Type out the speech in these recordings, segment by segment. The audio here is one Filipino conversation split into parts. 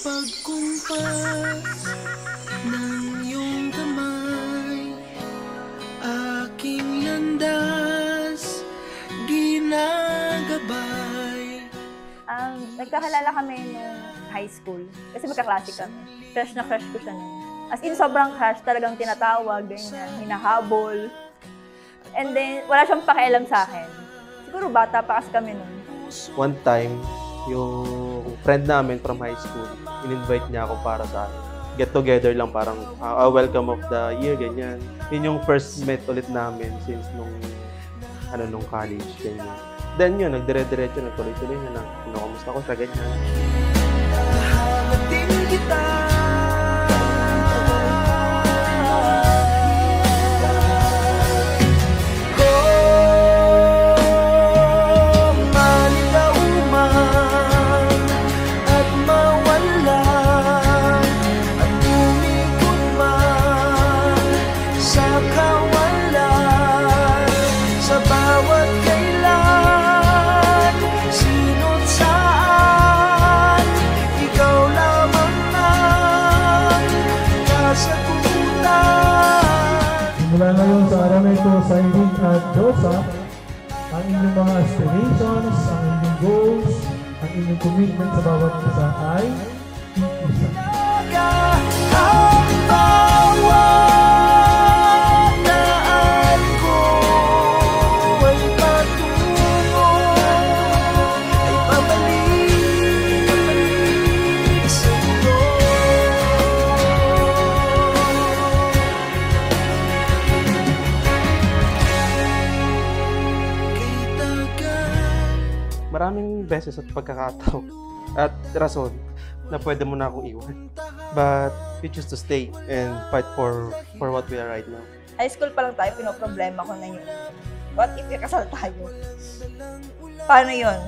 pagkumpas ng iyong kamay, aking landas ginagabay. Nagkakalala kami nung high school kasi magkaklase kami. Crush na crush ko siya nun. As in, sobrang crush, talagang tinatawag, ganyan, hinahabol. And then, wala siyang pakialam sa akin. Siguro bata pa kasi kami nun. One time, yung friend namin from high school, in-invite niya ako para sa get together lang, parang welcome of the year, ganyan. Yun yung first met ulit namin since nung college, ganyan. Then yun, nagdire-diretso, nagtuloy-tuloy na lang. Kamusta ko siya, ganyan. Hahalatin kita. Mula ngayon sa araw na ito, sa Irene at Joseph, ang inyong mga aspirations, ang inyong goals, ang inyong commitment sa bawat isa ay iisa. Maraming beses at pagkakataon at rason na pwede mo na akong iwan. But we choose to stay and fight for what we are right now. High school pa lang tayo, pinoproblema ko na yun. What if ikasal tayo? Paano yun?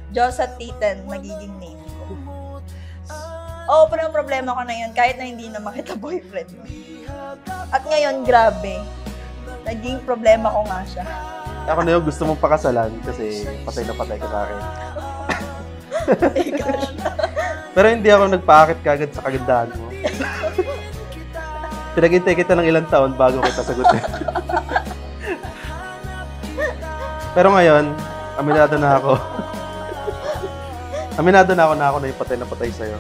Diyos at Titan, magiging name ko. Oo, problema ko na yun, kahit na hindi naman kita boyfriend mo. At ngayon, grabe. Naging problema ko nga siya. Ako na yung gusto mong pakasalan kasi patay na patay ka sa akin. Oh gosh. Pero hindi ako nagpaakit kagad sa kagandahan mo. Pinaghintay kita ng ilang taon bago kita sagutin. Pero ngayon, aminado na ako. Aminado na ako na yung patay na patay sa'yo.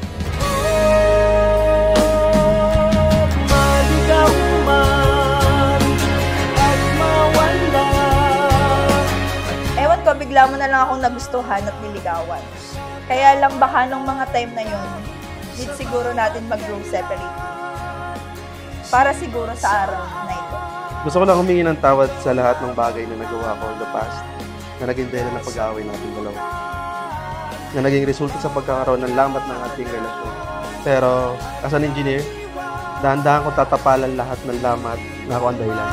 Bigla mo na lang akong nagustuhan at niligawan. Kaya lang baka nung mga time na yun, need siguro natin mag-grow separate. Para siguro sa araw na ito. Gusto ko lang humingi ng tawad sa lahat ng bagay na nagawa ko in the past na naging dahilan ng pag-aaway natin dalawa. Na naging resulta sa pagkakaroon ng lamat ng ating relasyon. Pero as an engineer, dahan-dahan ko tatapalan lahat ng lamat na ako ang dahilan.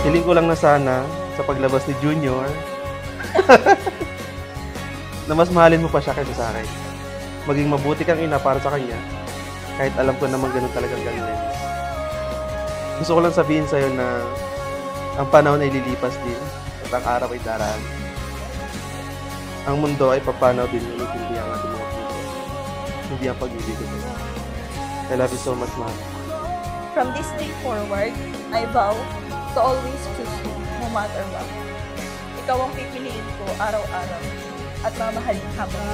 Hiling ko lang na sana sa paglabas ni Junior na mas mahalin mo pa siya kaysa sa akin. Maging mabuti kang ina para sa kanya kahit alam ko naman ganun talagang gagawin. Gusto ko lang sabihin sa'yo na ang panahon ay lilipas din at ang araw ay daraan. Ang mundo ay papanaw din ngunit hindi ang ating mga puso. Hindi ang pag-ibig ko. I love you so much, Mom. From this day forward, I vow to always choose you, no matter what. Ikaw ang pipiliin ko araw-araw at mamahalin habang.